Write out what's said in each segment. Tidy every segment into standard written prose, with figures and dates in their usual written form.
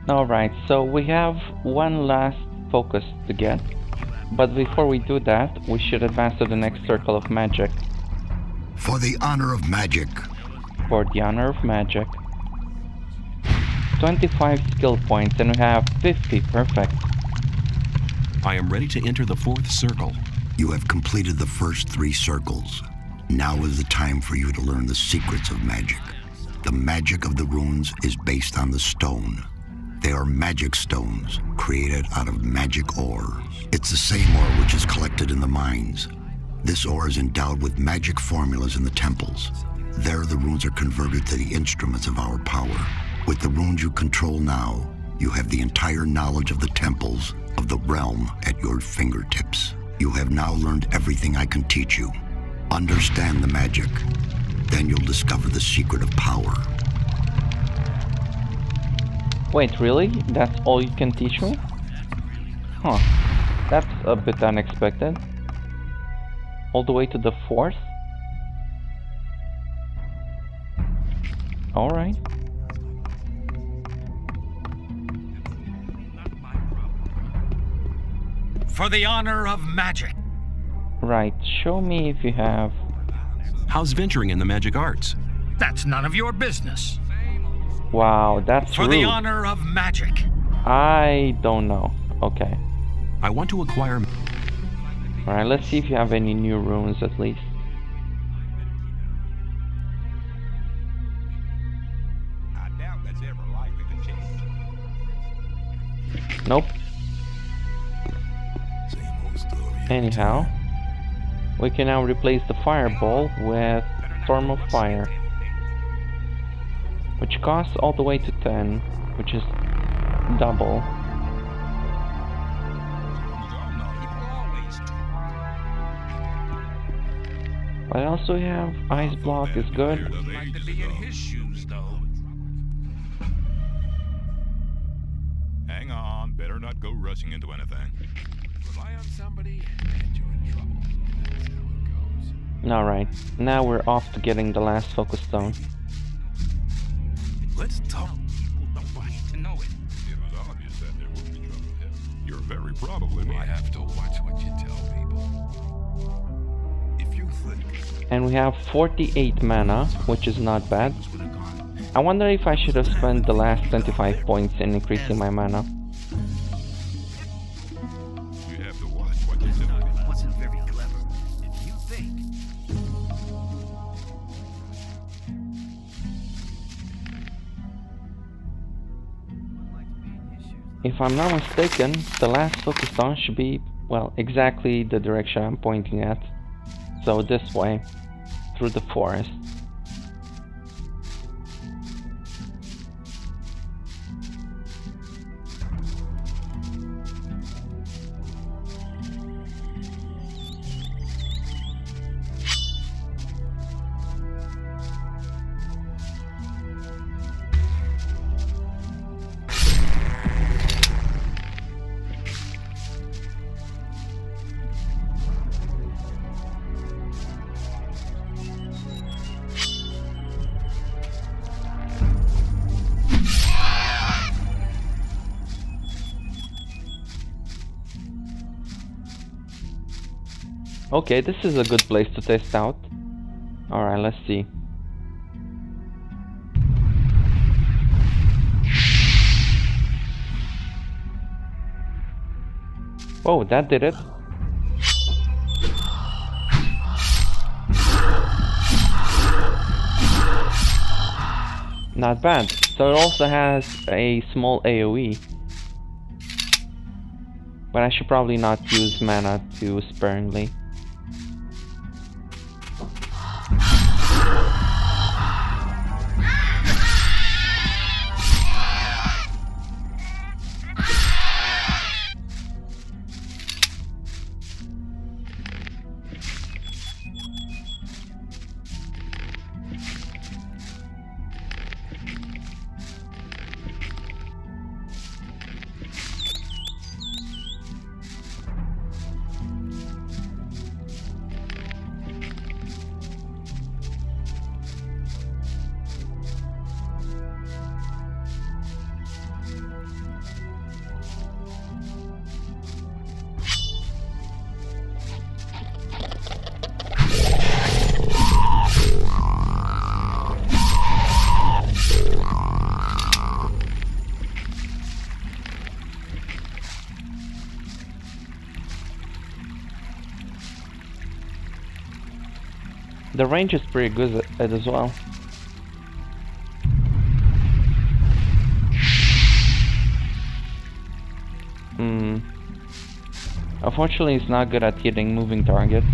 Alright, so we have one last focus to get, but before we do that, we should advance to the next circle of magic. For the honor of magic. For the honor of magic. 25 skill points and we have 50, perfect. I am ready to enter the fourth circle. You have completed the first 3 circles. Now is the time for you to learn the secrets of magic. The magic of the runes is based on the stone. They are magic stones, created out of magic ore. It's the same ore which is collected in the mines. This ore is endowed with magic formulas in the temples. There the runes are converted to the instruments of our power. With the runes you control now, you have the entire knowledge of the temples, of the realm at your fingertips. You have now learned everything I can teach you. Understand the magic. Then you'll discover the secret of power. Wait, really? That's all you can teach me? Huh. That's a bit unexpected. All the way to the 4th? Alright. For the honor of magic. Right, show me if you have... How's venturing in the magic arts? That's none of your business. Wow, that's For rude. the honor of magic. I don't know. Okay. I want to acquire... Alright, let's see if you have any new runes at least. I doubt that's ever likely to change. Nope. Anyhow, we can now replace the fireball with Storm of Fire, which costs all the way to 10, which is double. But also we have Ice Block is good. Like to be in his shoes, though. Hang on, better not go rushing into anything. Rely on somebody and you're in trouble. That's how it goes. Alright, now we're off to getting the last focus stone. Let's talk. People don't need to know it. It was obvious that there would be trouble ahead. You're very probably right. I have to watch what you tell people. If you think... And we have 48 mana, which is not bad. I wonder if I should have spent the last 25 points in increasing my mana. You have to watch what you tell people. Wasn't very clever. If you think. If I'm not mistaken, the last focus stone should be, well, exactly the direction I'm pointing at. So this way, through the forest. Okay, this is a good place to test out. Alright, let's see. Oh, that did it. Not bad. So it also has a small AoE. But I should probably not use mana too sparingly. The range is pretty good as well. Unfortunately, it's not good at hitting moving targets.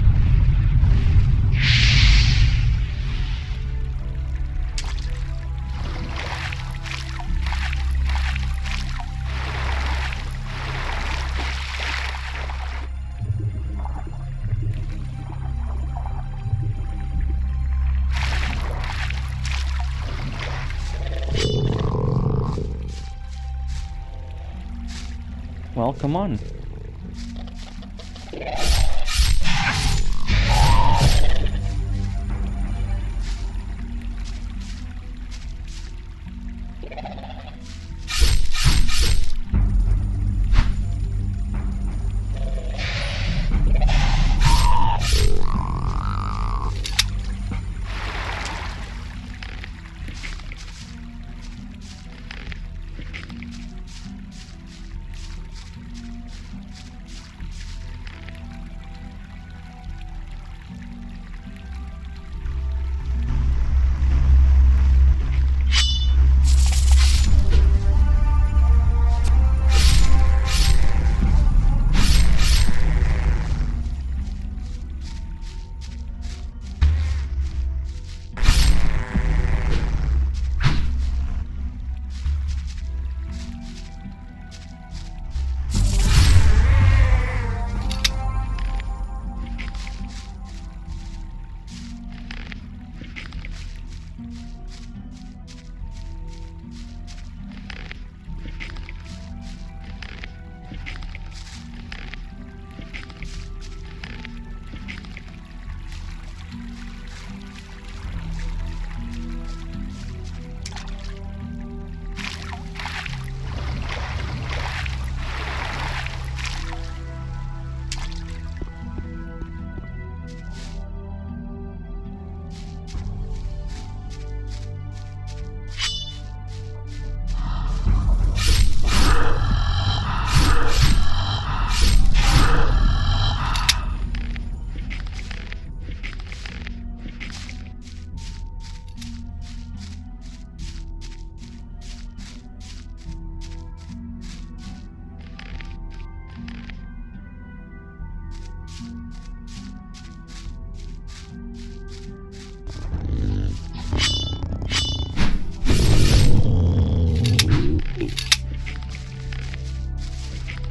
Well, come on.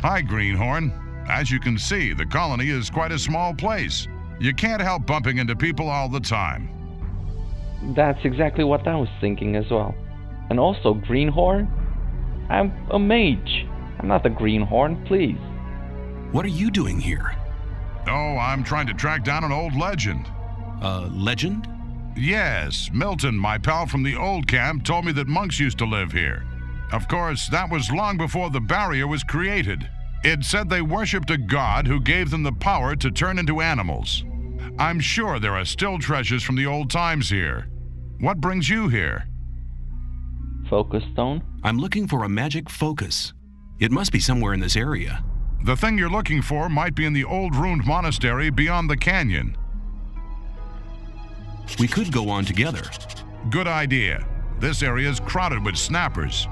Hi, Greenhorn. As you can see, the colony is quite a small place. You can't help bumping into people all the time. That's exactly what I was thinking as well. And also, Greenhorn? I'm a mage. I'm not a Greenhorn, please. What are you doing here? Oh, I'm trying to track down an old legend. Legend? Yes, Milton, my pal from the old camp, told me that monks used to live here. Of course, that was long before the barrier was created. It said they worshipped a god who gave them the power to turn into animals. I'm sure there are still treasures from the old times here. What brings you here? Focus stone? I'm looking for a magic focus. It must be somewhere in this area. The thing you're looking for might be in the old ruined monastery beyond the canyon. We could go on together. Good idea. This area is crowded with snappers.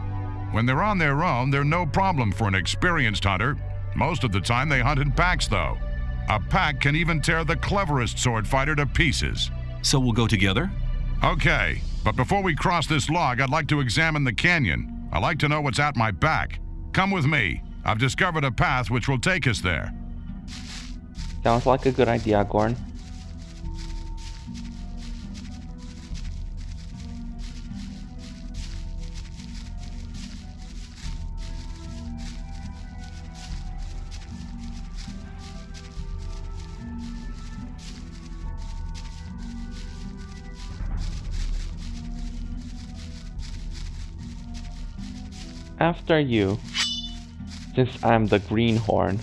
When they're on their own, they're no problem for an experienced hunter. Most of the time they hunt in packs, though. A pack can even tear the cleverest sword fighter to pieces. So we'll go together? Okay, but before we cross this log, I'd like to examine the canyon. I'd like to know what's at my back. Come with me. I've discovered a path which will take us there. Sounds like a good idea, Gorn. After you, since I'm the Greenhorn.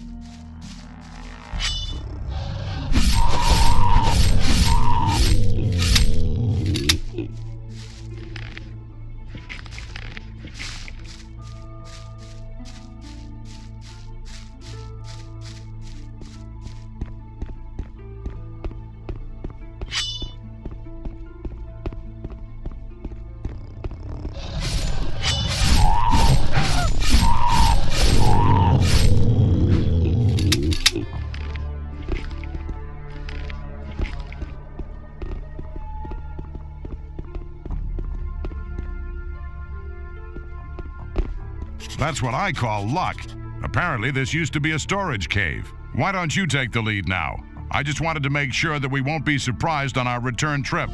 That's what I call luck. Apparently, this used to be a storage cave. Why don't you take the lead now? I just wanted to make sure that we won't be surprised on our return trip.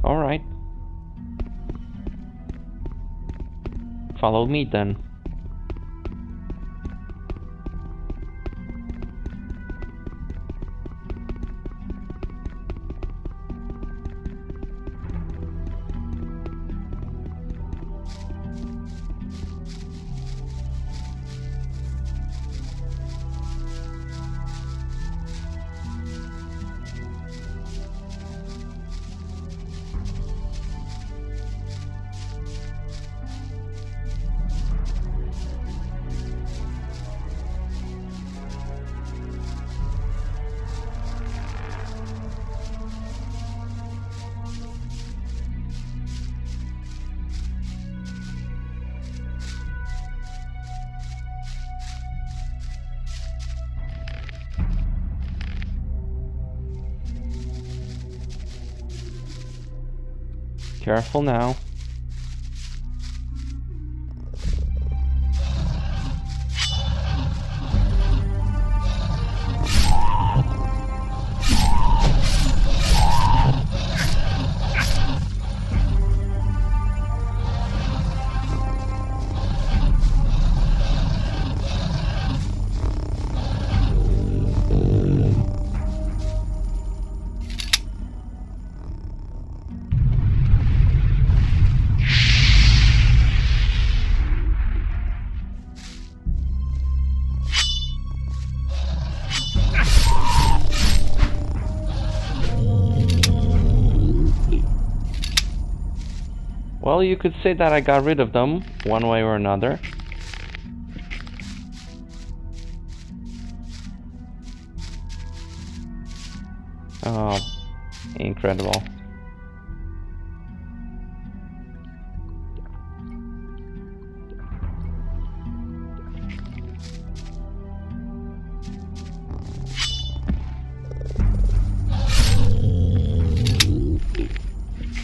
All right. Follow me then. Careful now. Well, you could say that I got rid of them, one way or another. Oh, incredible.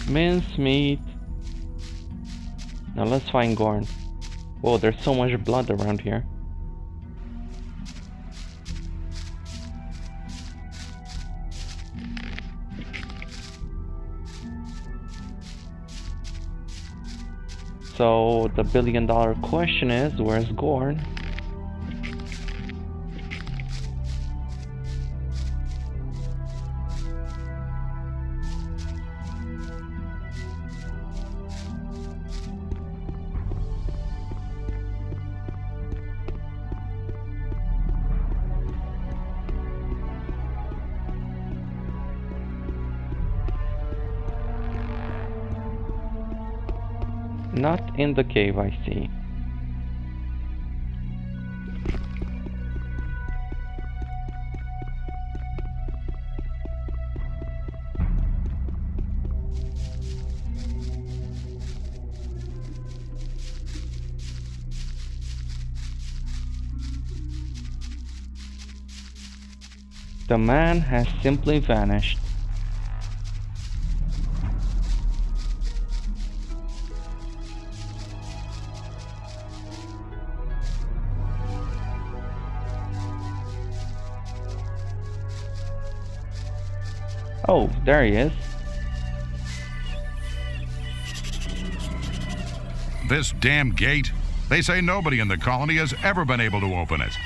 Mincemeat. Now let's find Gorn. Whoa, there's so much blood around here. So the billion-dollar question is, where's Gorn? Not in the cave, I see. The man has simply vanished. Oh, there he is. This damn gate. They say nobody in the colony has ever been able to open it.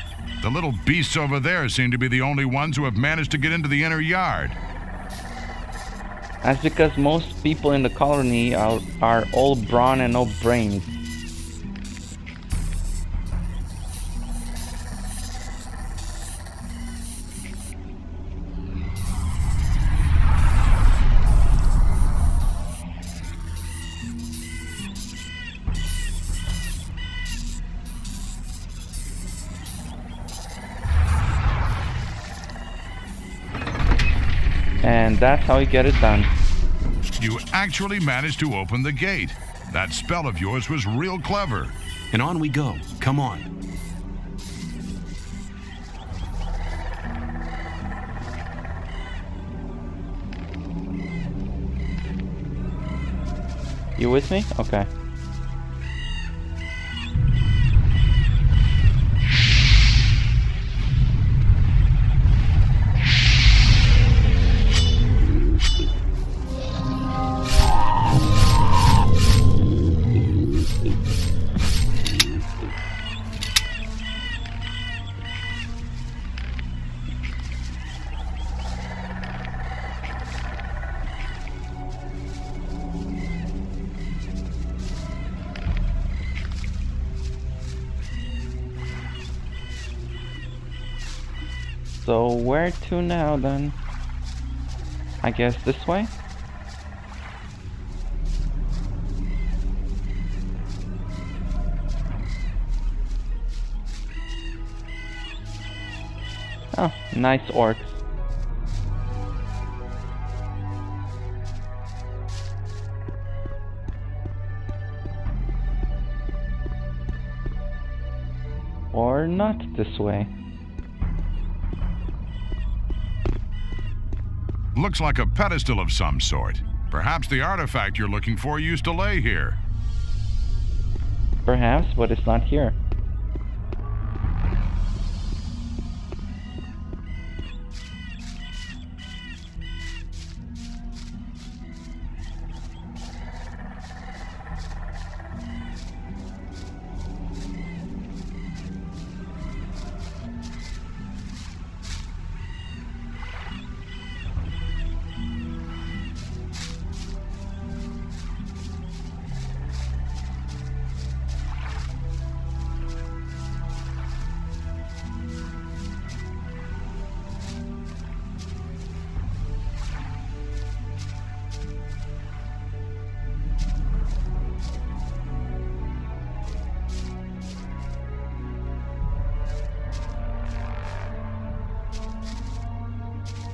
The little beasts over there seem to be the only ones who have managed to get into the inner yard. That's because most people in the colony are all brawn and no brains. And that's how you get it done. You actually managed to open the gate. That spell of yours was real clever. And on we go. Come on. You with me? Okay. So where to now then? I guess this way? Oh, nice orcs. Or not this way. Looks like a pedestal of some sort. Perhaps the artifact you're looking for used to lay here. Perhaps, but it's not here.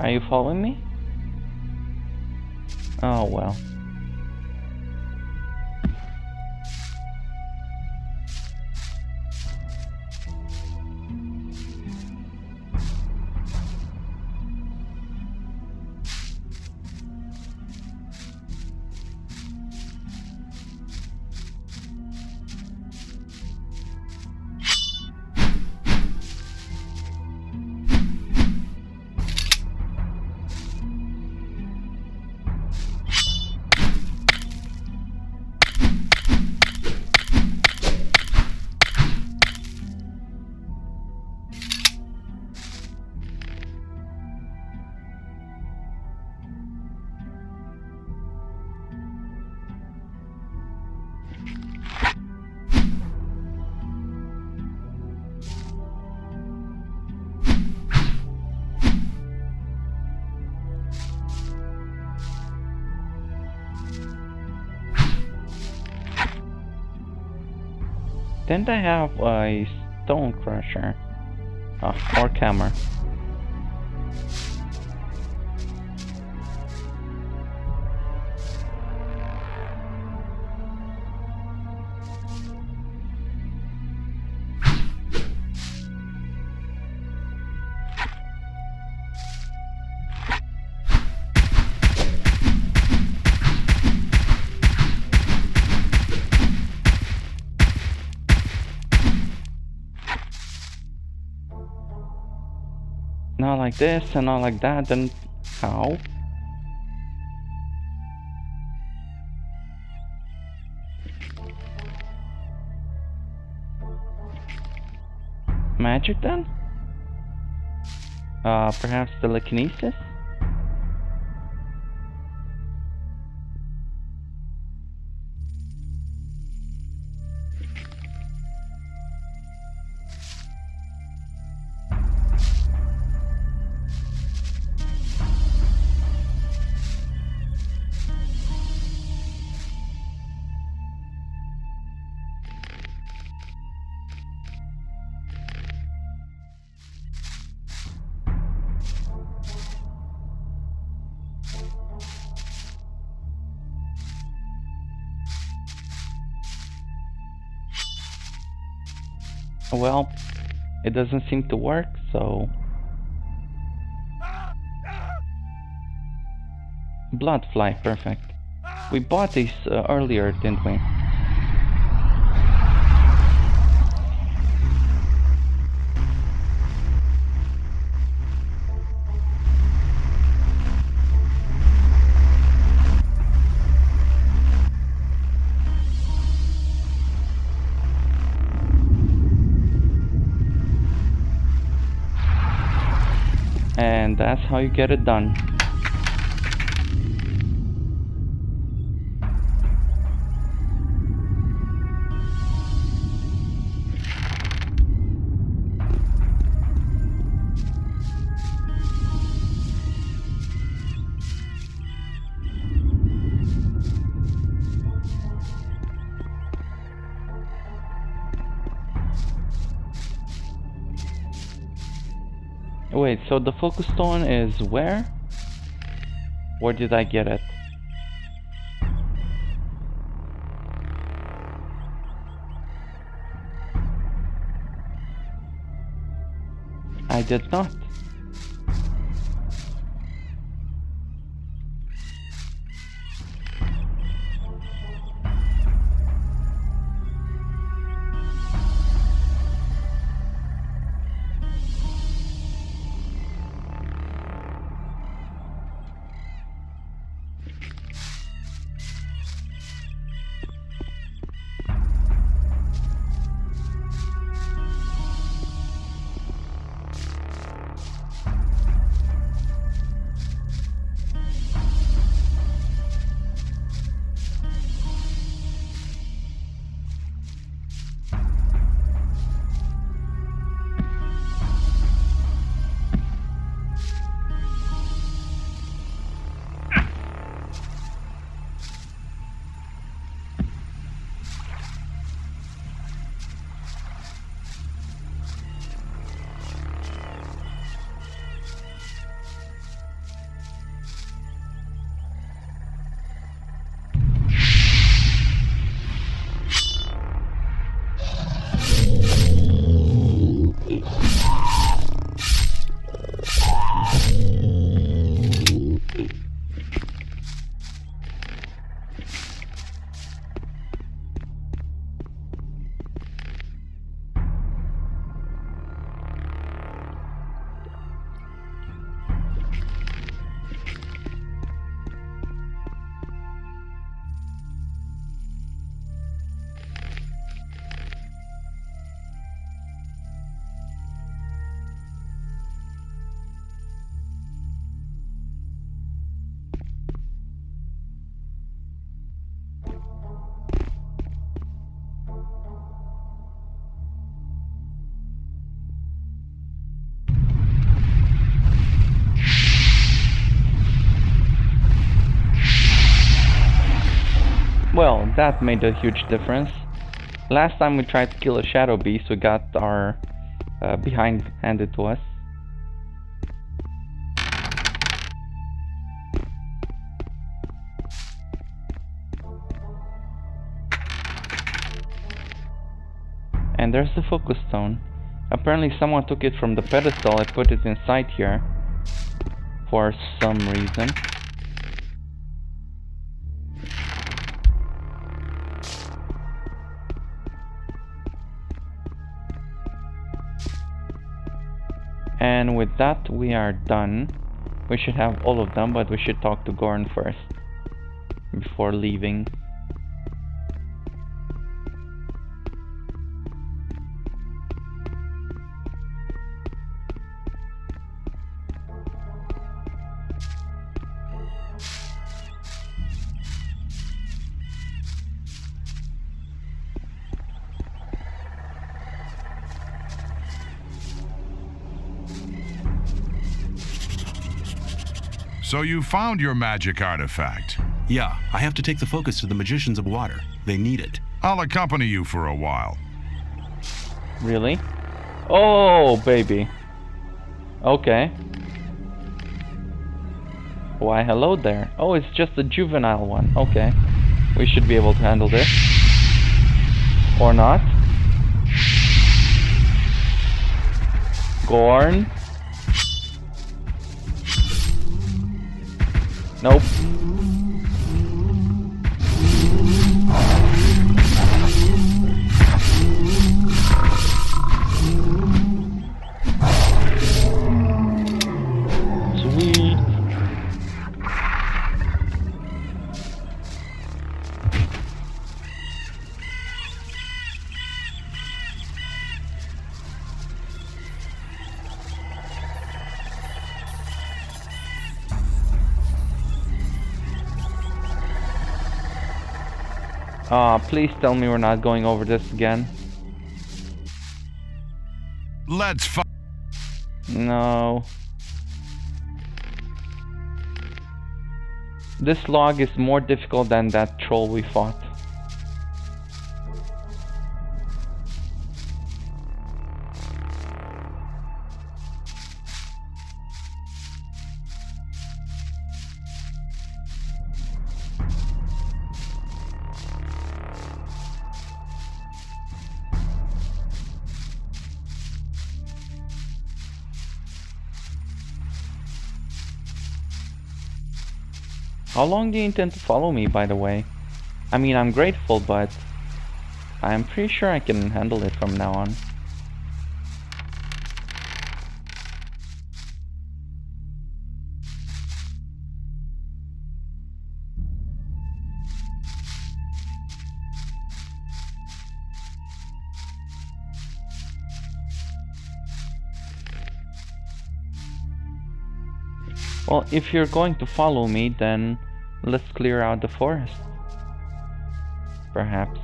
Are you following me? Oh well. Didn't I have a stone crusher? Oh, or camera. Not like this and not like that, then how? Magic then? Perhaps telekinesis? Well, it doesn't seem to work, so... Blood fly, perfect. We bought these earlier, didn't we? And that's how you get it done. Wait, so the focus stone is where? Where did I get it? I did not. Well, that made a huge difference. Last time we tried to kill a shadow beast, we got our behind handed to us. And there's the focus stone. Apparently someone took it from the pedestal and put it inside here for some reason. And with that we are done. We should have all of them, but we should talk to Gorn first before leaving. So you found your magic artifact. Yeah, I have to take the focus to the Magicians of Water. They need it. I'll accompany you for a while. Really? Oh, baby. Okay. Why, hello there. Oh, it's just a juvenile one. Okay. We should be able to handle this. Or not. Gorn. Nope. Sweet. Please tell me we're not going over this again. Let's fight. No. This log is more difficult than that troll we fought. How long do you intend to follow me, by the way? I mean, I'm grateful, but I'm pretty sure I can handle it from now on. Well, if you're going to follow me, then let's clear out the forest. Perhaps.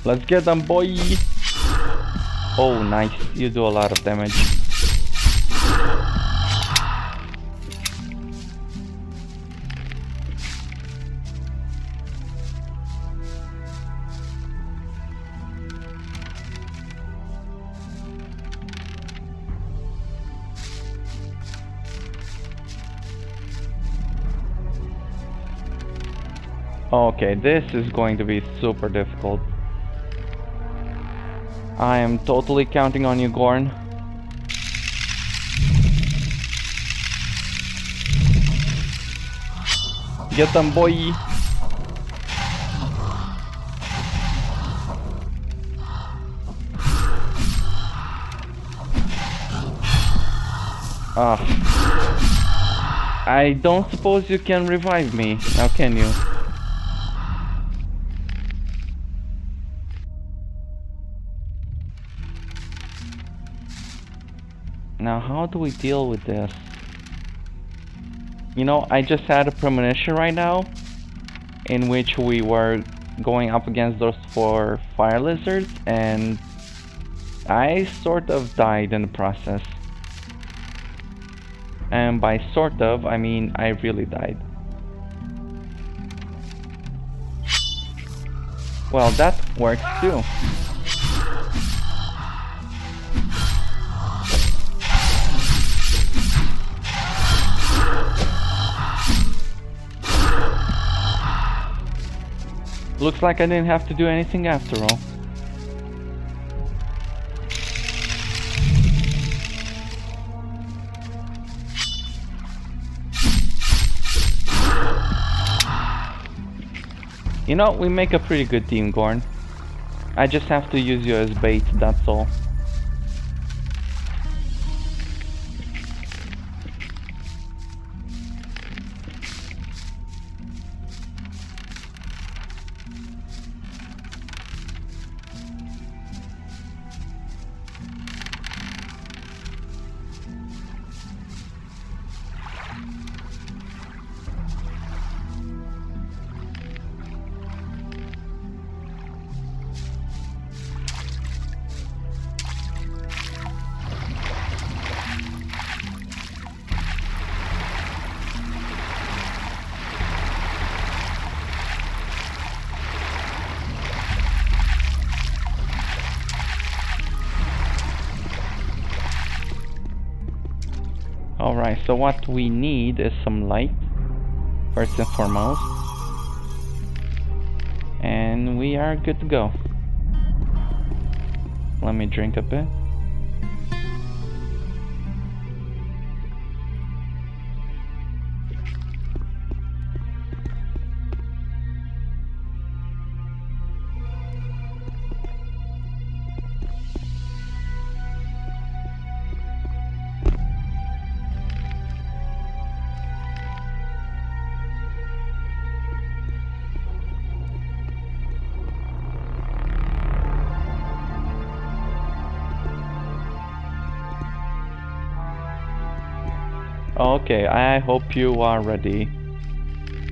Let's get them, boy! Oh, nice. You do a lot of damage. Okay, this is going to be super difficult. I am totally counting on you, Gorn. Get them, boy! I don't suppose you can revive me, now can you? Now, how do we deal with this? You know, I just had a premonition right now in which we were going up against those 4 fire lizards, and I sort of died in the process. And by sort of, I mean I really died. Well, that works too. Looks like I didn't have to do anything after all. You know, we make a pretty good team, Gorn. I just have to use you as bait, that's all. Alright, so what we need is some light, first and foremost. And we are good to go. Let me drink a bit. Okay, I hope you are ready,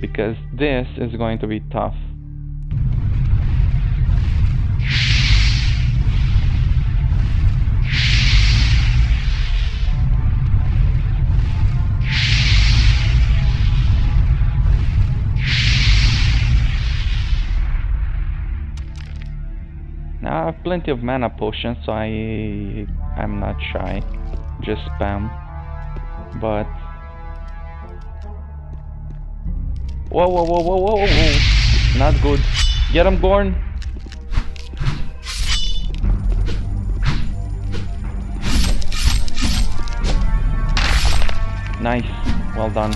because this is going to be tough. Now I have plenty of mana potions, so I'm not shy. Just spam. But whoa, whoa, whoa, whoa, whoa, whoa. Not good. Get him, Gorn. Nice. Well done.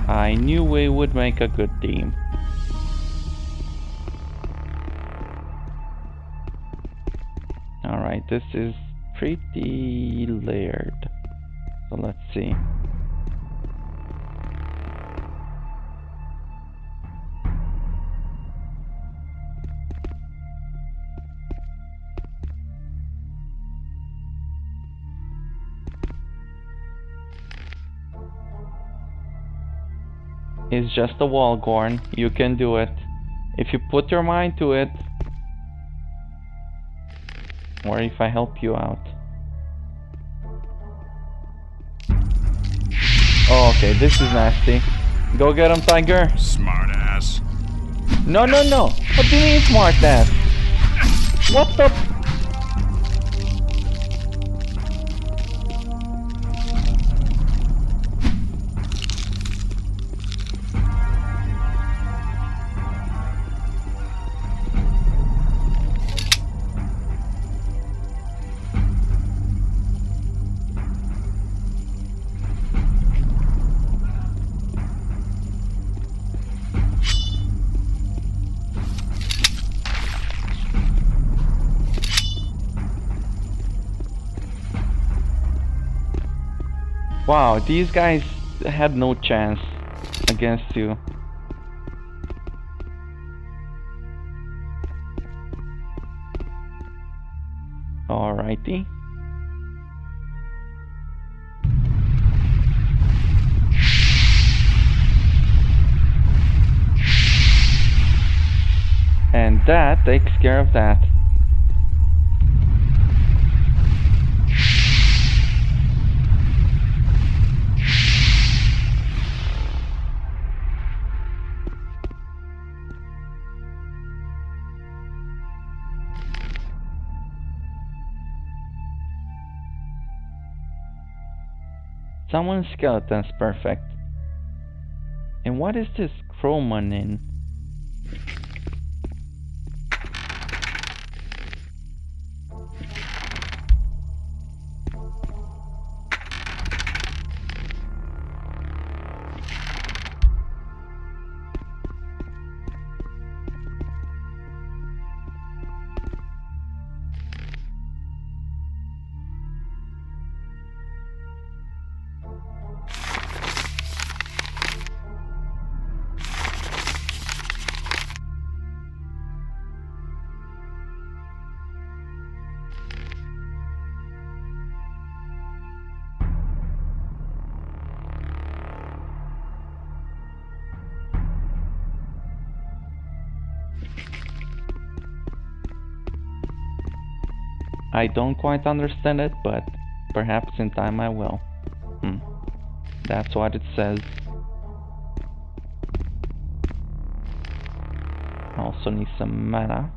I knew we would make a good team. Alright, this is pretty layered. So let's see. It's just a wall, Gorn. You can do it. If you put your mind to it. Or if I help you out. Oh, okay, this is nasty. Go get him, Tiger. Smart ass. No, no, no. What do you mean, smart ass? What the? Wow, these guys had no chance against you. Alrighty. And that takes care of that. Someone's skeleton's perfect. And what is this chroman in? I don't quite understand it, but perhaps in time I will. That's what it says. Also need some mana.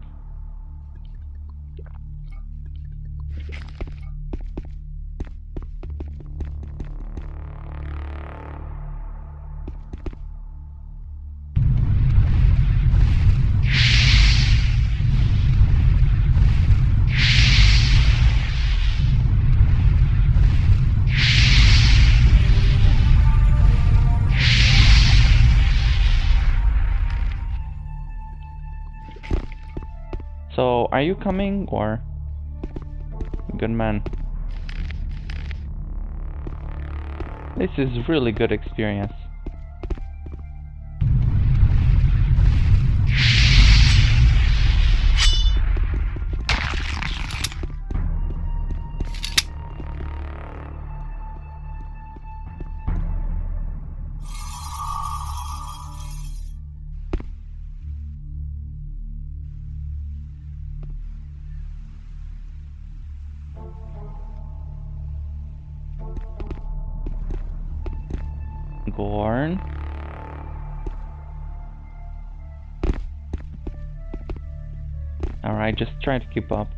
So, are you coming or? Good man. This is really good experience. Gorn. Alright, just try to keep up.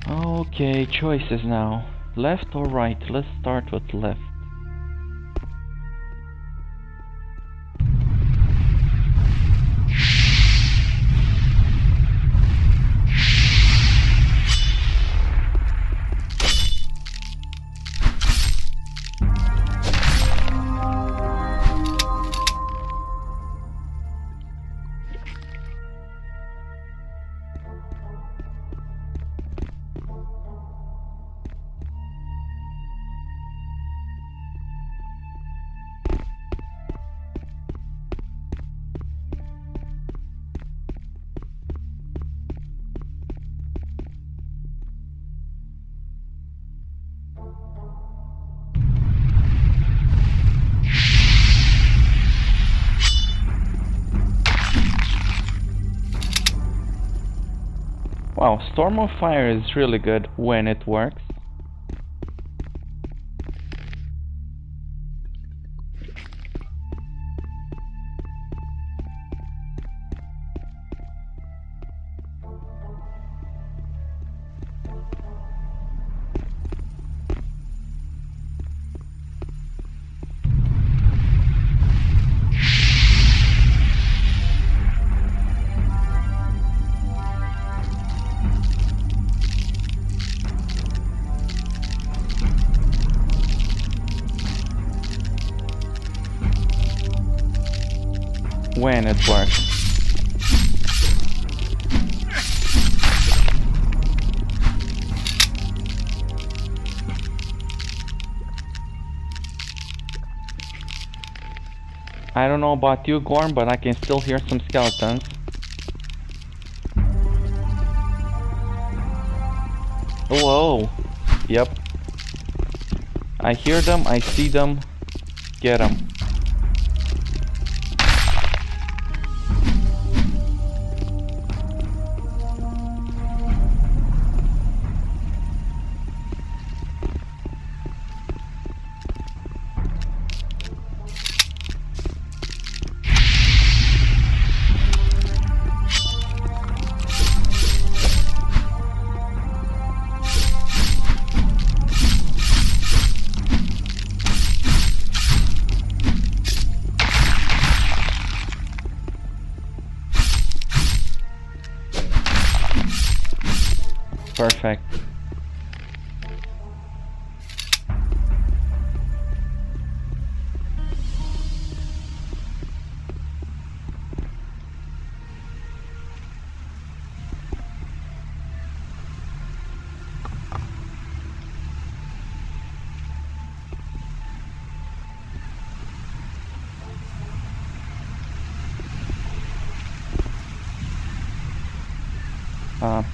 Okay, choices now. Left or right? Let's start with left. Wow, Storm of Fire is really good when it works. When it works. I don't know about you, Gorm, but I can still hear some skeletons. Whoa. Yep. I hear them, I see them. Get them. Perfect.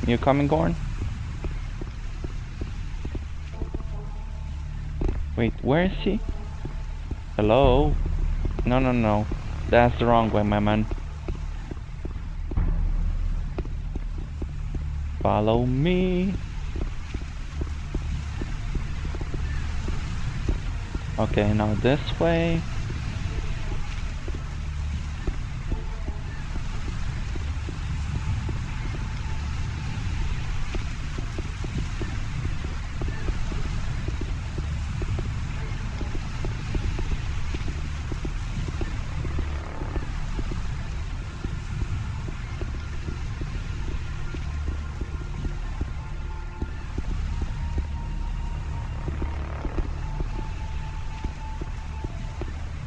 You coming, Gorn? Wait, where is he? Hello? No, no, no. That's the wrong way, my man. Follow me. Okay, now this way.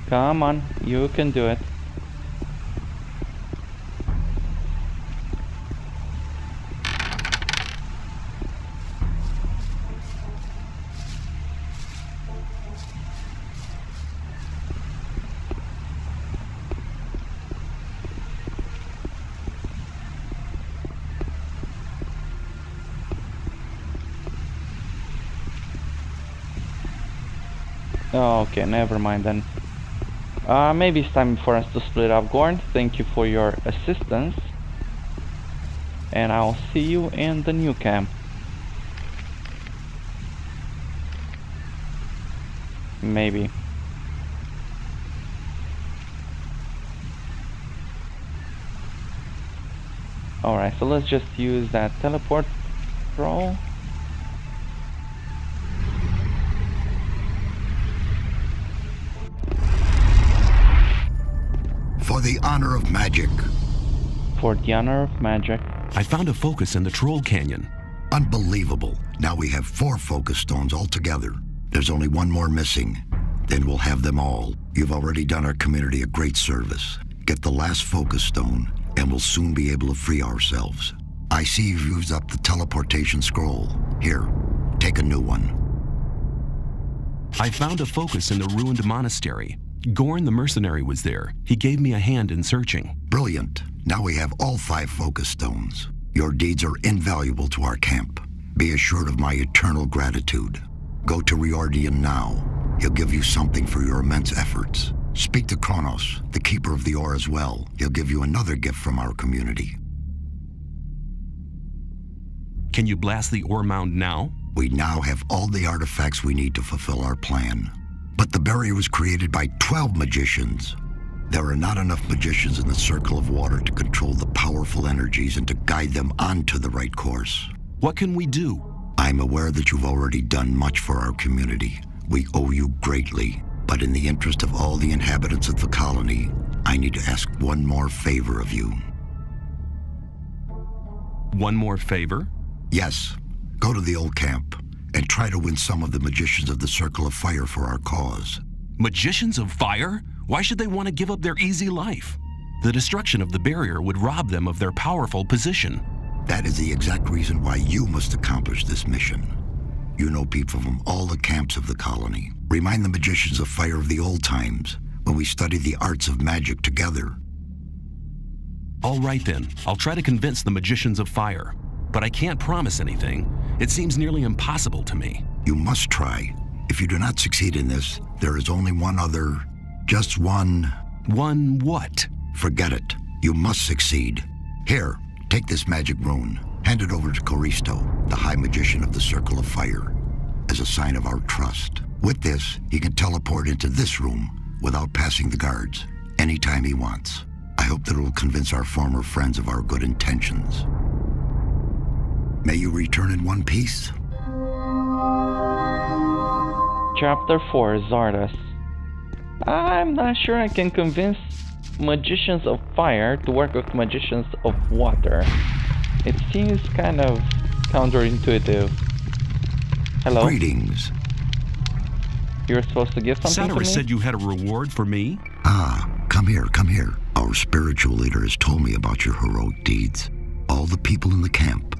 Come on, you can do it. Okay, never mind then. Maybe it's time for us to split up, Gorn. Thank you for your assistance. And I'll see you in the new camp. Maybe. Alright, so let's just use that teleport roll. For the honor of magic. For the honor of magic. I found a focus in the Troll Canyon. Unbelievable. Now we have 4 focus stones altogether. There's only one more missing. Then we'll have them all. You've already done our community a great service. Get the last focus stone, and we'll soon be able to free ourselves. I see you've used up the teleportation scroll. Here, take a new one. I found a focus in the ruined monastery. Gorn the mercenary was there. He gave me a hand in searching. Brilliant. Now we have all 5 focus stones. Your deeds are invaluable to our camp. Be assured of my eternal gratitude. Go to Riordian now. He'll give you something for your immense efforts. Speak to Kronos, the keeper of the ore as well. He'll give you another gift from our community. Can you blast the ore mound now? We now have all the artifacts we need to fulfill our plan. But the barrier was created by 12 magicians. There are not enough magicians in the circle of water to control the powerful energies and to guide them onto the right course. What can we do? I'm aware that you've already done much for our community. We owe you greatly. But in the interest of all the inhabitants of the colony, I need to ask one more favor of you. One more favor? Yes. Go to the old camp and try to win some of the magicians of the Circle of Fire for our cause. Magicians of fire? Why should they want to give up their easy life? The destruction of the barrier would rob them of their powerful position. That is the exact reason why you must accomplish this mission. You know people from all the camps of the colony. Remind the magicians of fire of the old times, when we studied the arts of magic together. All right then, I'll try to convince the magicians of fire. But I can't promise anything. It seems nearly impossible to me. You must try. If you do not succeed in this, there is only one other... just one... One what? Forget it. You must succeed. Here, take this magic rune. Hand it over to Coristo, the High Magician of the Circle of Fire, as a sign of our trust. With this, he can teleport into this room without passing the guards, anytime he wants. I hope that it will convince our former friends of our good intentions. May you return in one piece. Chapter 4, Zardas. I'm not sure I can convince magicians of fire to work with magicians of water. It seems kind of counterintuitive. Hello? Greetings. You're supposed to give something to me? Saturus said you had a reward for me? Ah, come here, come here. Our spiritual leader has told me about your heroic deeds. All the people in the camp,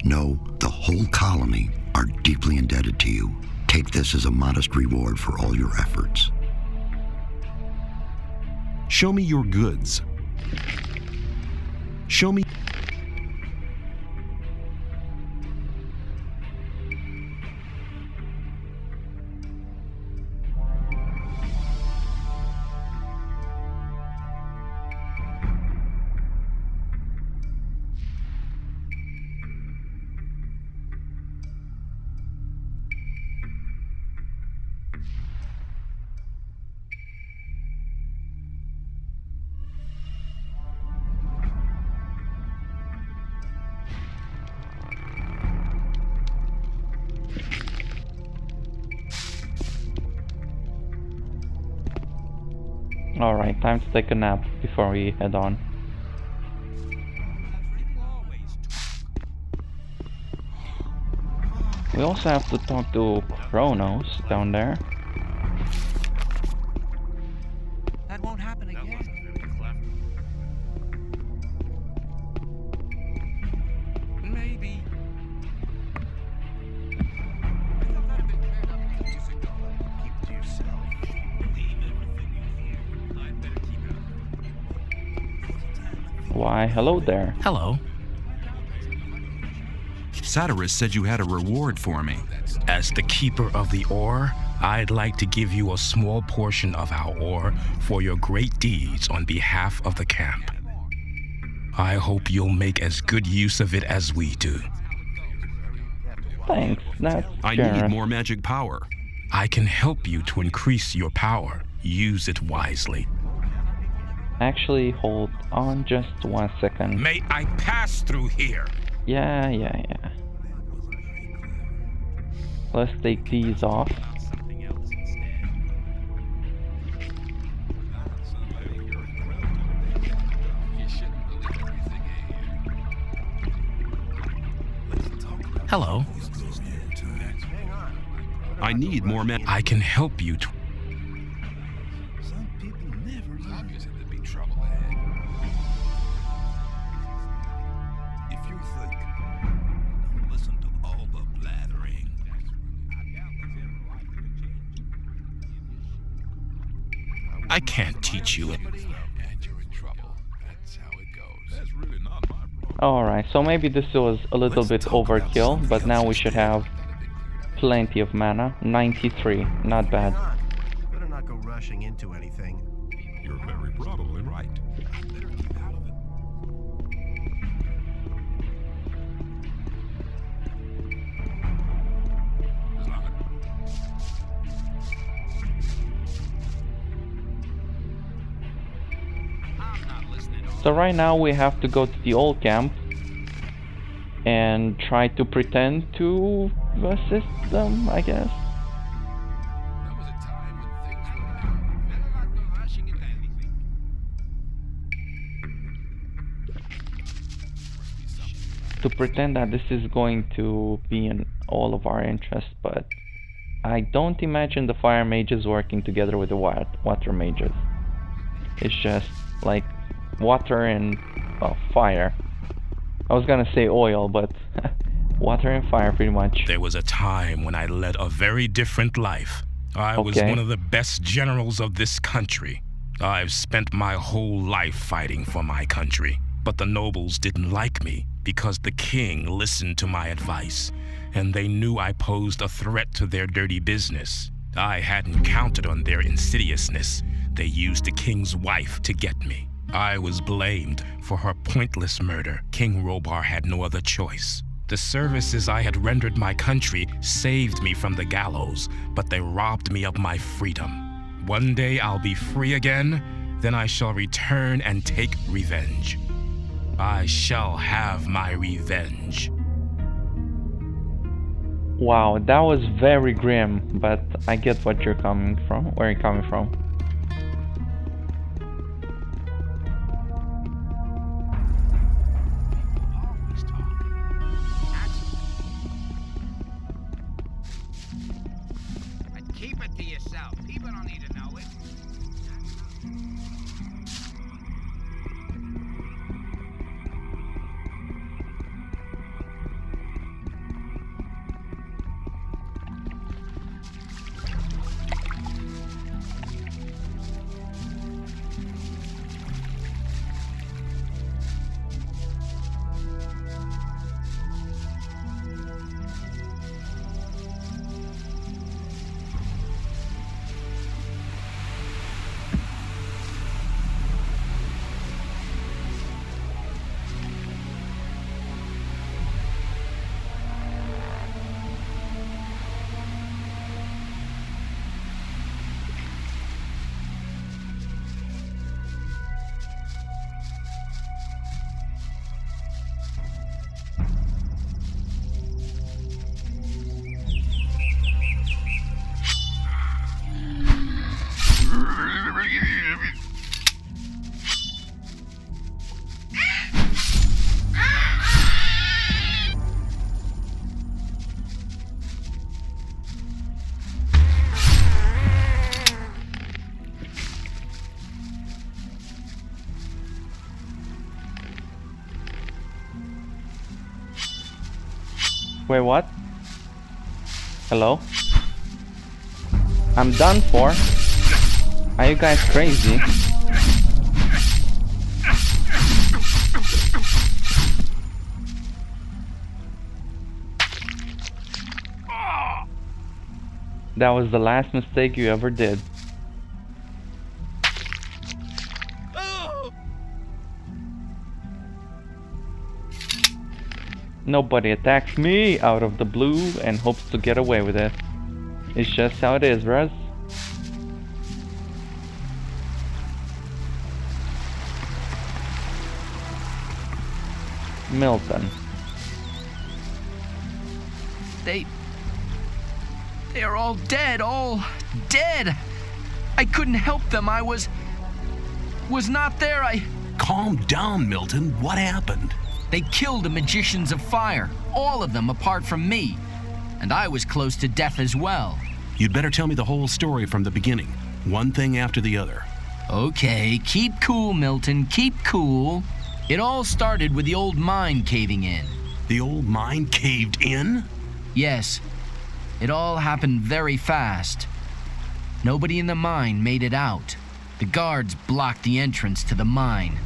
no, the whole colony, are deeply indebted to you. Take this as a modest reward for all your efforts. Show me your goods. Show me... Alright, time to take a nap before we head on. We also have to talk to Kronos down there. That won't happen again. Maybe. Keep to yourself. Why, hello there. Hello. Satyrus said you had a reward for me. As the keeper of the ore, I'd like to give you a small portion of our ore for your great deeds on behalf of the camp. I hope you'll make as good use of it as we do. Thanks, that's I generous. need more magic power. I can help you to increase your power. Use it wisely. Actually, hold on just 1 second. May I pass through here? Yeah. Let's take these off. Hello. I need more magic. I can help you to... Some people never learn. There'd be trouble ahead. If you think, don't listen to all the blathering. I can't teach you it. And you're in trouble. That's how it goes. That's really not my problem. Alright, so maybe this was a little bit overkill, but now we should have plenty of mana. 93, not bad. Better not go rushing into anything. You're very probably right. Better keep out of it. So right now we have to go to the old camp and try to pretend to assist them, I guess. There was a time when things were better not go rushing into anything. To pretend that this is going to be in all of our interests, but I don't imagine the fire mages working together with the water mages. It's just like water and fire. I was gonna say oil, but water and fire pretty much. There was a time when I led a very different life. I was Okay. one of the best generals of this country. I've spent my whole life fighting for my country. But the nobles didn't like me because the king listened to my advice, and they knew I posed a threat to their dirty business. I hadn't counted on their insidiousness. They used the king's wife to get me. I was blamed for her pointless murder. King Robar had no other choice. The services I had rendered my country saved me from the gallows, but they robbed me of my freedom. One day I'll be free again, then I shall return and take revenge. I shall have my revenge. Wow, that was very grim, but I get what you're coming from, where you're coming from. Keep it to yourself. People don't need to know it. Wait, what? Hello? I'm done for. Are you guys crazy? That was the last mistake you ever did. Nobody attacks me out of the blue and hopes to get away with it. It's just how it is, Russ. Milton. They are all dead, I couldn't help them. I was not there. Calm down, Milton. What happened? They killed the magicians of fire, all of them apart from me. And I was close to death as well. You'd better tell me the whole story from the beginning, one thing after the other. Okay, keep cool, Milton, keep cool. It all started with the old mine caving in. The old mine caved in? Yes. It all happened very fast. Nobody in the mine made it out. The guards blocked the entrance to the mine.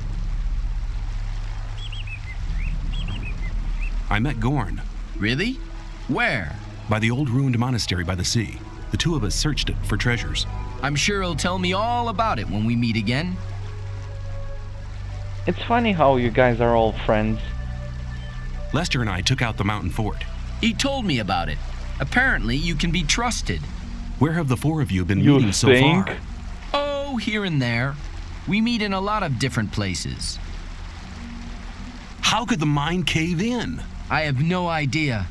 I met Gorn. Really? Where? By the old ruined monastery by the sea. The two of us searched it for treasures. I'm sure he'll tell me all about it when we meet again. It's funny how you guys are all friends. Lester and I took out the mountain fort. He told me about it. Apparently, you can be trusted. Where have the four of you been You meeting so think? far? Oh, here and there. We meet in a lot of different places. How could the mine cave in? I have no idea.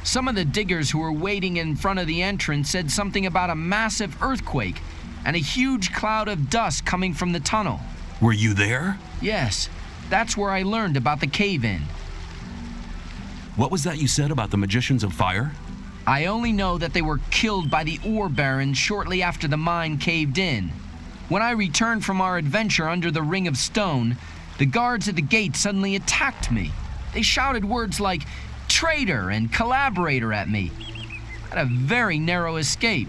Some of the diggers who were waiting in front of the entrance said something about a massive earthquake and a huge cloud of dust coming from the tunnel. Were you there? Yes, that's where I learned about the cave-in. What was that you said about the magicians of fire? I only know that they were killed by the ore barons shortly after the mine caved in. When I returned from our adventure under the Ring of Stone, the guards at the gate suddenly attacked me. They shouted words like traitor and collaborator at me. I had a very narrow escape.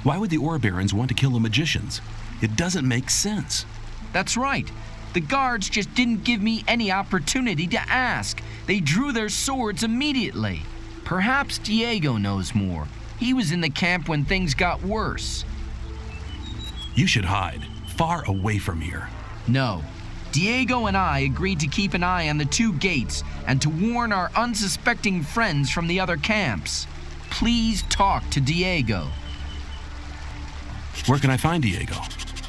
Why would the ore barons want to kill the magicians? It doesn't make sense. That's right. The guards just didn't give me any opportunity to ask. They drew their swords immediately. Perhaps Diego knows more. He was in the camp when things got worse. You should hide, far away from here. No. Diego and I agreed to keep an eye on the two gates and to warn our unsuspecting friends from the other camps. Please talk to Diego. Where can I find Diego?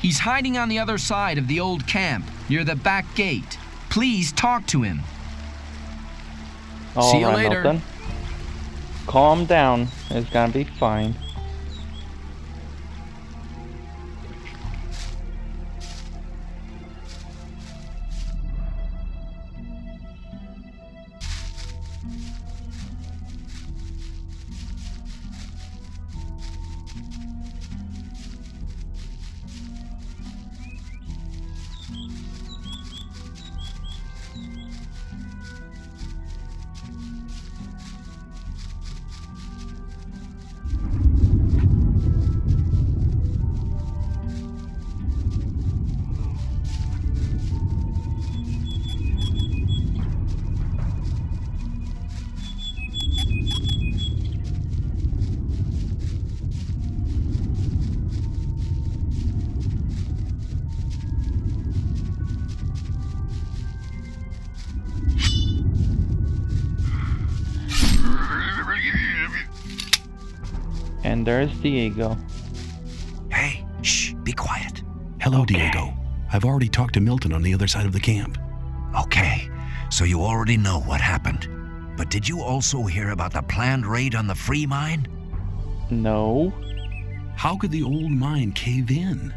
He's hiding on the other side of the old camp, near the back gate. Please talk to him. See you Alright, later. Milton. Calm down. It's gonna be fine. And there's Diego. Hey, shh, be quiet. Hello, Diego. I've already talked to Milton on the other side of the camp. Okay, so you already know what happened. But did you also hear about the planned raid on the free mine? No. How could the old mine cave in?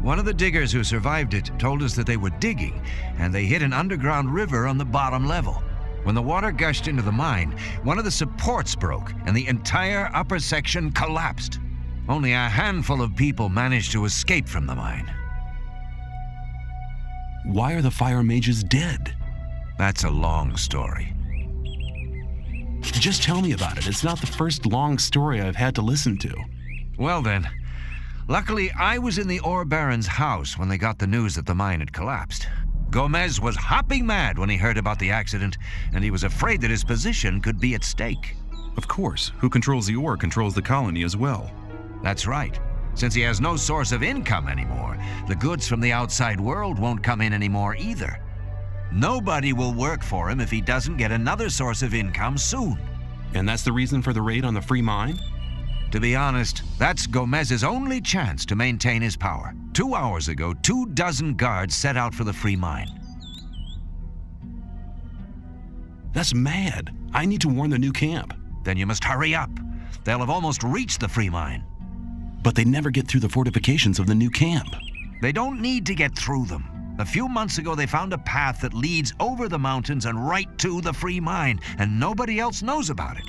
One of the diggers who survived it told us that they were digging, and they hit an underground river on the bottom level. When the water gushed into the mine, one of the supports broke, and the entire upper section collapsed. Only a handful of people managed to escape from the mine. Why are the fire mages dead? That's a long story. Just tell me about it. It's not the first long story I've had to listen to. Well then, luckily I was in the ore baron's house when they got the news that the mine had collapsed. Gomez was hopping mad when he heard about the accident, and he was afraid that his position could be at stake. Of course, who controls the ore controls the colony as well. That's right. Since he has no source of income anymore, the goods from the outside world won't come in anymore either. Nobody will work for him if he doesn't get another source of income soon. And that's the reason for the raid on the free mine? To be honest, that's Gomez's only chance to maintain his power. 2 hours ago, 24 guards set out for the free mine. That's mad. I need to warn the new camp. Then you must hurry up. They'll have almost reached the free mine. But they never get through the fortifications of the new camp. They don't need to get through them. A few months ago, they found a path that leads over the mountains and right to the free mine, and nobody else knows about it.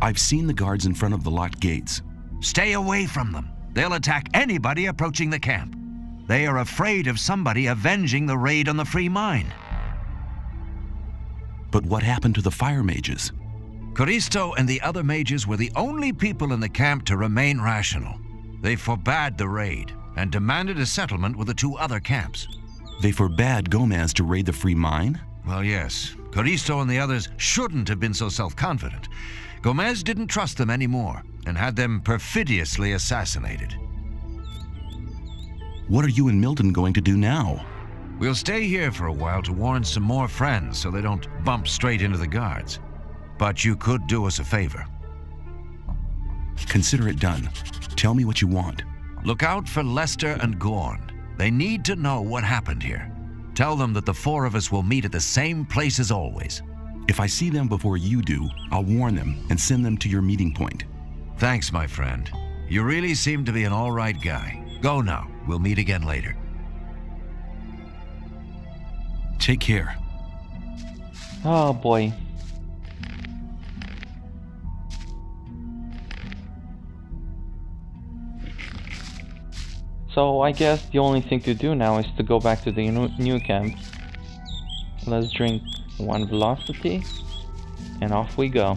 I've seen the guards in front of the locked gates. Stay away from them. They'll attack anybody approaching the camp. They are afraid of somebody avenging the raid on the free mine. But what happened to the fire mages? Coristo and the other mages were the only people in the camp to remain rational. They forbade the raid and demanded a settlement with the 2 other camps. They forbade Gomez to raid the free mine? Well, yes. Coristo and the others shouldn't have been so self-confident. Gomez didn't trust them anymore and had them perfidiously assassinated. What are you and Milton going to do now? We'll stay here for a while to warn some more friends so they don't bump straight into the guards. But you could do us a favor. Consider it done. Tell me what you want. Look out for Lester and Gorn. They need to know what happened here. Tell them that the 4 of us will meet at the same place as always. If I see them before you do, I'll warn them and send them to your meeting point. Thanks, my friend. You really seem to be an all right guy. Go now. We'll meet again later. Take care. Oh boy. So I guess the only thing to do now is to go back to the new camp. Let's drink 1 velocity and off we go.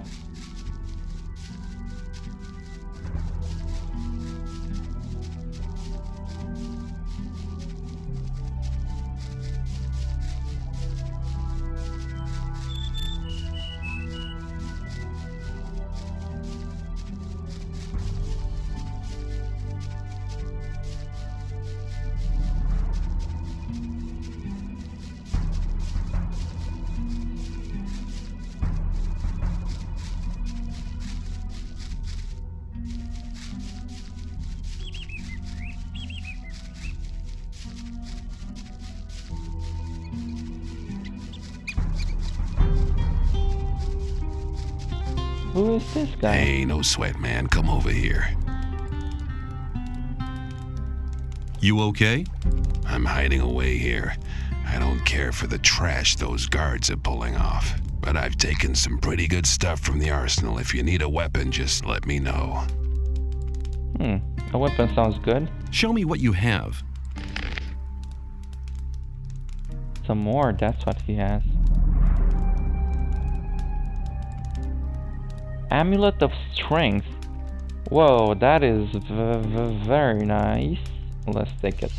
Who is this guy? Hey, no sweat, man. Come over here. You okay? I'm hiding away here. I don't care for the trash those guards are pulling off. But I've taken some pretty good stuff from the arsenal. If you need a weapon, just let me know. A weapon sounds good. Show me what you have. Some more, that's what he has. Amulet of Strength. Whoa, that is very nice. Let's take it.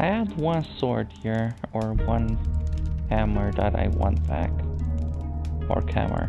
I had one sword here, or one hammer that I want back. Or hammer.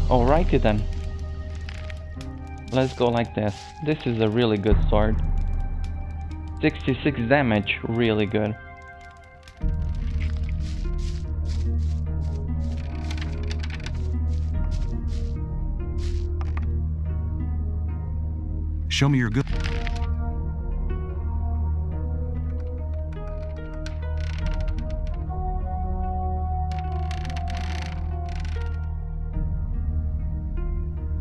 Alrighty then. Let's go like this. This is a really good sword. 66 damage, really good. Show me your good.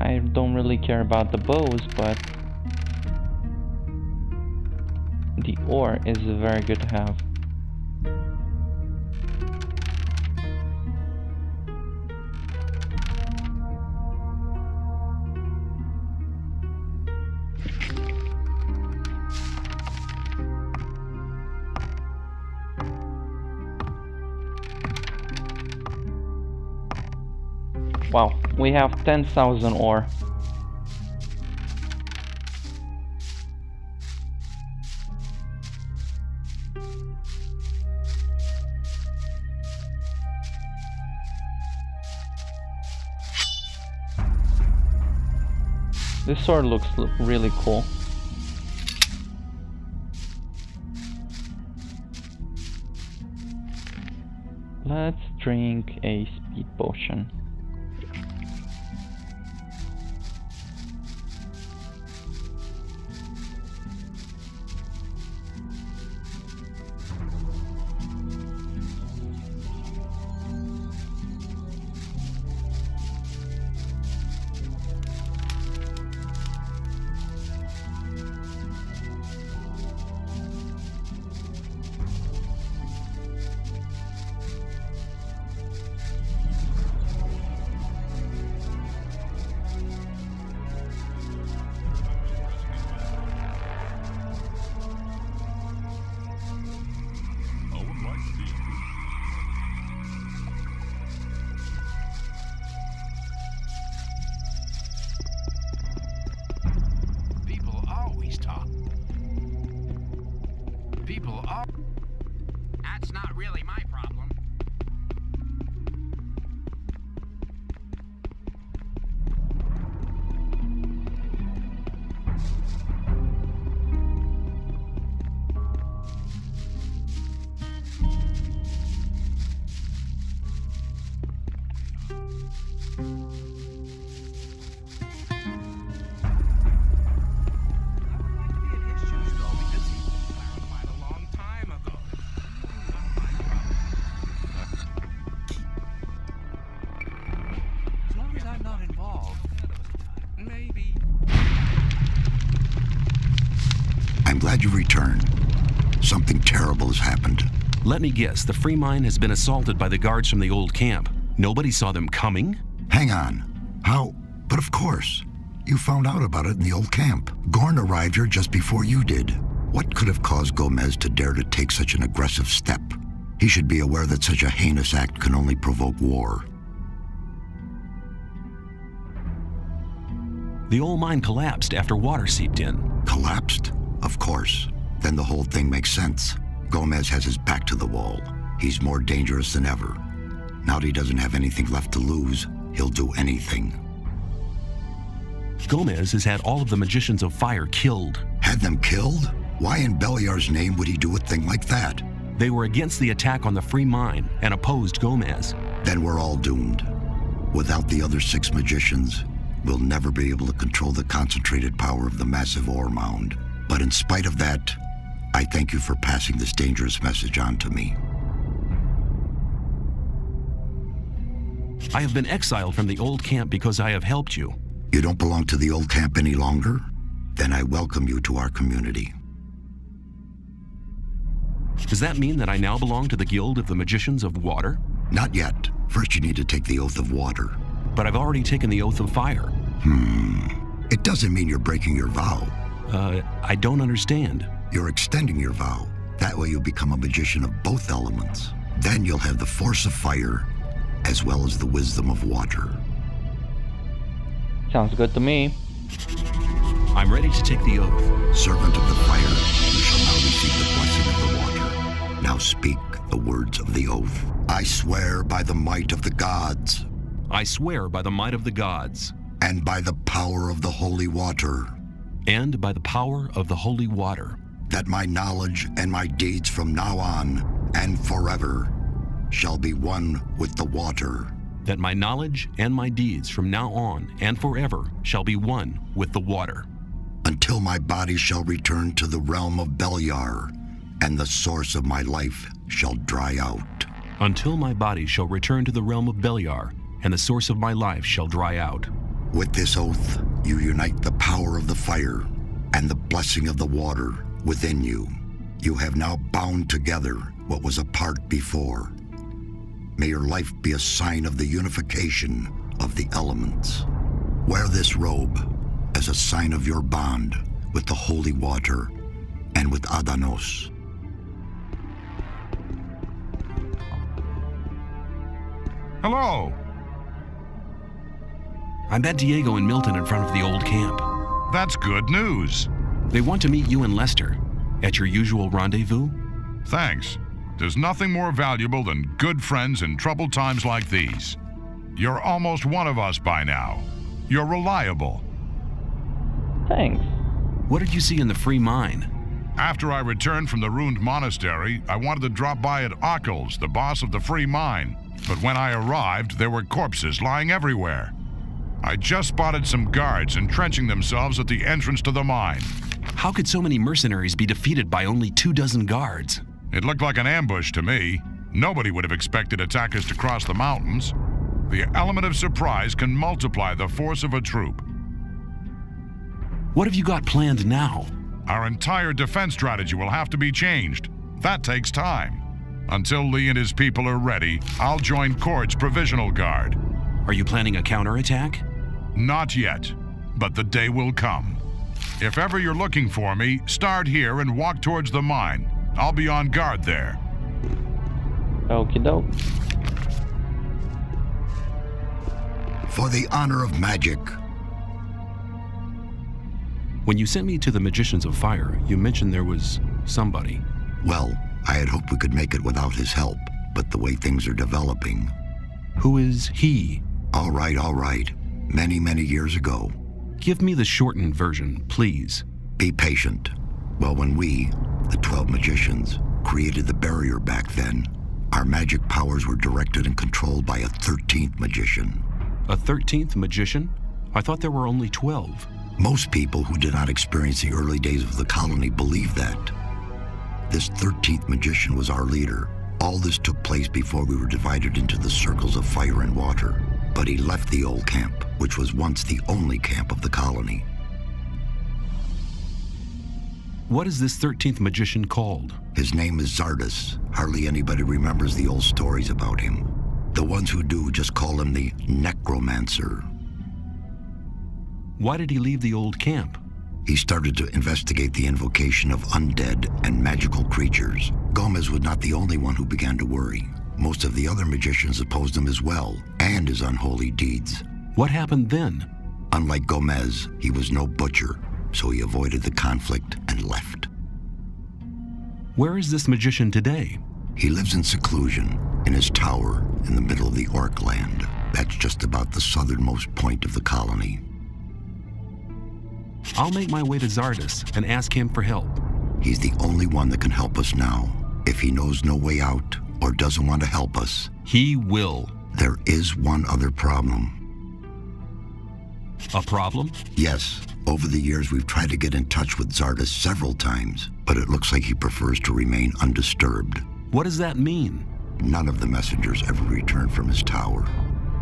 I don't really care about the bows, but the ore is very good to have. Wow, we have 10,000 ore. This sword looks really cool. Let's drink a speed potion. That's not really my problem. I'm glad you returned. Something terrible has happened. Let me guess, the free mine has been assaulted by the guards from the old camp. Nobody saw them coming? Hang on. How? But of course. You found out about it in the old camp. Gorn arrived here just before you did. What could have caused Gomez to dare to take such an aggressive step? He should be aware that such a heinous act can only provoke war. The old mine collapsed after water seeped in. Collapsed? Of course. Then the whole thing makes sense. Gomez has his back to the wall. He's more dangerous than ever. Now that he doesn't have anything left to lose, he'll do anything. Gomez has had all of the Magicians of Fire killed. Had them killed? Why in Beliar's name would he do a thing like that? They were against the attack on the Free Mine and opposed Gomez. Then we're all doomed. Without the other 6 magicians, we'll never be able to control the concentrated power of the massive ore mound. But in spite of that, I thank you for passing this dangerous message on to me. I have been exiled from the old camp because I have helped you. You don't belong to the old camp any longer? Then I welcome you to our community. Does that mean that I now belong to the Guild of the Magicians of Water? Not yet. First you need to take the Oath of Water. But I've already taken the Oath of Fire. It doesn't mean you're breaking your vow. I don't understand. You're extending your vow. That way you'll become a magician of both elements. Then you'll have the force of fire, as well as the wisdom of water. Sounds good to me. I'm ready to take the oath. Servant of the fire, you shall now receive the blessing of the water. Now speak the words of the oath. I swear by the might of the gods. I swear by the might of the gods. And by the power of the holy water. And by the power of the holy water. That my knowledge and my deeds from now on and forever shall be one with the water. That my knowledge and my deeds from now on and forever shall be one with the water. Until my body shall return to the realm of Beliar, and the source of my life shall dry out. Until my body shall return to the realm of Beliar, and the source of my life shall dry out. With this oath, you unite the power of the fire and the blessing of the water within you. You have now bound together what was apart before. May your life be a sign of the unification of the elements. Wear this robe as a sign of your bond with the holy water and with Adanos. Hello. I met Diego and Milton in front of the old camp. That's good news. They want to meet you and Lester at your usual rendezvous. Thanks. There's nothing more valuable than good friends in troubled times like these. You're almost one of us by now. You're reliable. Thanks. What did you see in the Free Mine? After I returned from the ruined monastery, I wanted to drop by at Ockles, the boss of the Free Mine. But when I arrived, there were corpses lying everywhere. I just spotted some guards entrenching themselves at the entrance to the mine. How could so many mercenaries be defeated by only 24 guards? It looked like an ambush to me. Nobody would have expected attackers to cross the mountains. The element of surprise can multiply the force of a troop. What have you got planned now? Our entire defense strategy will have to be changed. That takes time. Until Lee and his people are ready, I'll join Cord's Provisional Guard. Are you planning a counterattack? Not yet, but the day will come. If ever you're looking for me, start here and walk towards the mine. I'll be on guard there. Okie doke. For the honor of magic. When you sent me to the Magicians of Fire, you mentioned there was somebody. Well, I had hoped we could make it without his help, but the way things are developing. Who is he? All right. Many, many years ago. Give me the shortened version, please. Be patient. Well, when we, the 12 magicians, created the barrier back then, our magic powers were directed and controlled by a 13th magician. A 13th magician? I thought there were only 12. Most people who did not experience the early days of the colony believe that. This 13th magician was our leader. All this took place before we were divided into the circles of fire and water. But he left the old camp, which was once the only camp of the colony. What is this 13th magician called? His name is Zardas. Hardly anybody remembers the old stories about him. The ones who do just call him the Necromancer. Why did he leave the old camp? He started to investigate the invocation of undead and magical creatures. Gomez was not the only one who began to worry. Most of the other magicians opposed him as well, and his unholy deeds. What happened then? Unlike Gomez, he was no butcher, so he avoided the conflict and left. Where is this magician today? He lives in seclusion, in his tower in the middle of the Orc land. That's just about the southernmost point of the colony. I'll make my way to Zardes and ask him for help. He's the only one that can help us now. If he knows no way out or doesn't want to help us, He will. there is one other problem. A problem? Yes, over the years we've tried to get in touch with Zardes several times, but it looks like he prefers to remain undisturbed. What does that mean? None of the messengers ever returned from his tower.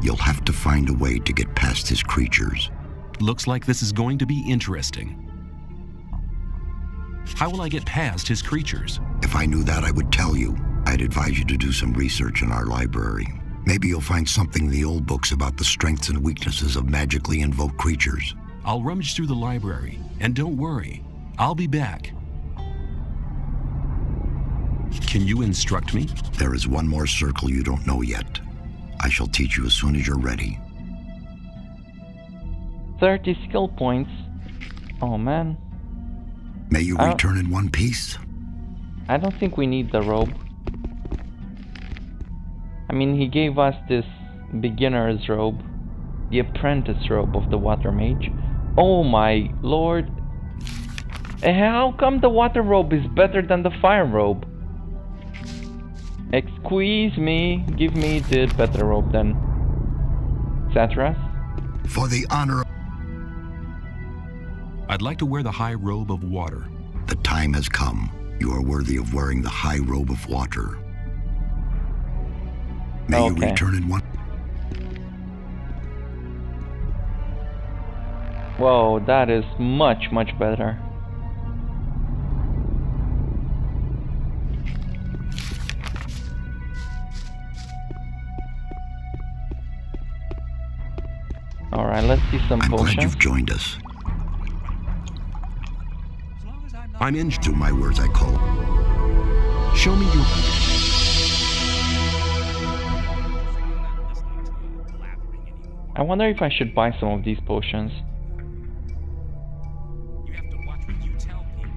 You'll have to find a way to get past his creatures. Looks like this is going to be interesting. How will I get past his creatures? If I knew that, I would tell you. I'd advise you to do some research in our library. Maybe you'll find something in the old books about the strengths and weaknesses of magically invoked creatures. I'll rummage through the library, and don't worry, I'll be back. Can you instruct me? There is one more circle you don't know yet. I shall teach you as soon as you're ready. 30 skill points. Oh man. May you return in one piece? I don't think we need the robe. I mean, he gave us this beginner's robe, the apprentice robe of the water mage. Oh my lord. How come the water robe is better than the fire robe? Excuse me, give me the better robe then. Satras? For the honor of... I'd like to wear the high robe of water. The time has come. You are worthy of wearing the high robe of water. May you return in one... Whoa, that is much, much better. Alright, let's see some I'm potions. glad you've joined us. I'm in. To my words I call. Show me your... I wonder if I should buy some of these potions. You have to watch what you tell people.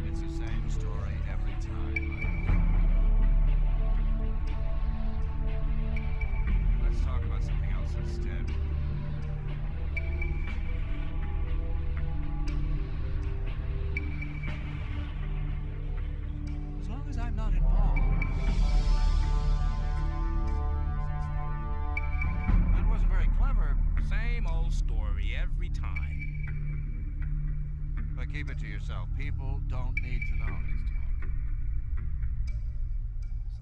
It's the same story every time. Let's talk about something else instead. As long as I'm not involved. That wasn't very clever. Same old story every time. But keep it to yourself. People don't need to know this talk.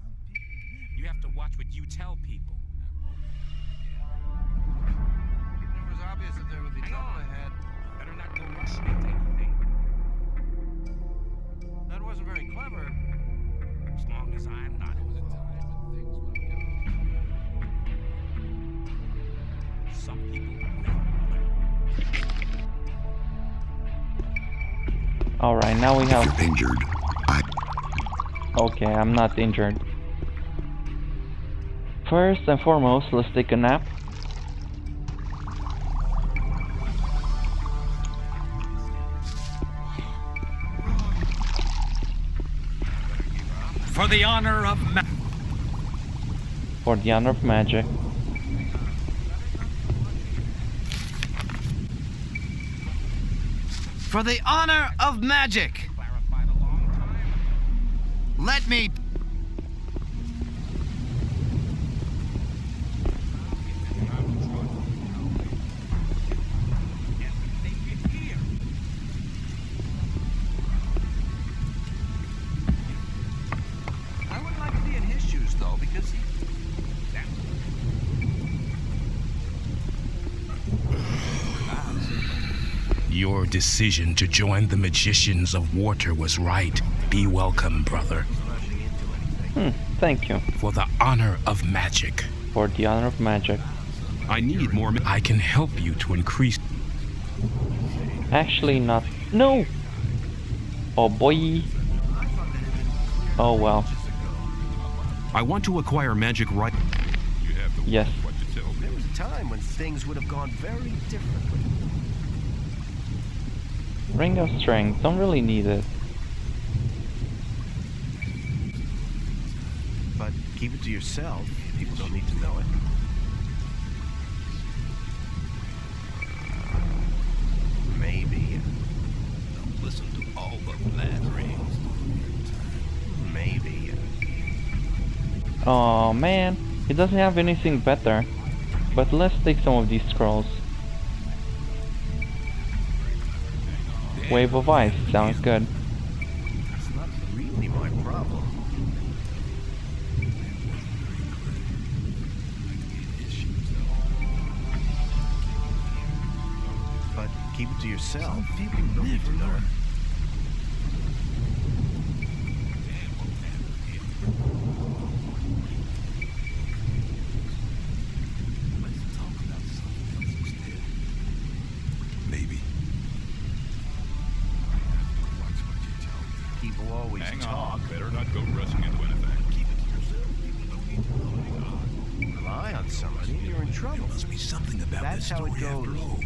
Some people live. You have to watch what you tell people. It was obvious that there would be trouble ahead. Better not go rushing into anything. That wasn't very clever. As long as I'm not in the time when things would have gone. Some people Alright, now we have... If you're injured, Okay, I'm not injured. First and foremost, let's take a nap. For the honor of For the honor of magic. For the honor of magic. Let me... I would like to be in his shoes, though, because he... Your decision to join the Magicians of Water was right. Be welcome, brother. Thank you. For the honor of magic. For the honor of magic. I need more... I can help you to increase... Actually not... No! Oh boy. Oh well. I want to acquire magic right... Yes. There was a time when things would have gone very differently. Ring of Strength. Don't really need it. But keep it to yourself. People don't need to know it. Maybe. Oh man, he doesn't have anything better. But let's take some of these scrolls. Wave of ice, sounds good. It's not really my problem. But keep it to yourself. People never learn. Maybe. People always talk. Better not go rushing into anything. Keep it to yourself. People don't need to know. Rely on somebody, you're in trouble. Must be something about That's this how it story after goes. all.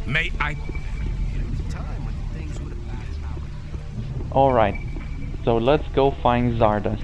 May I? Time when things would have. Alright, so let's go find Zardas.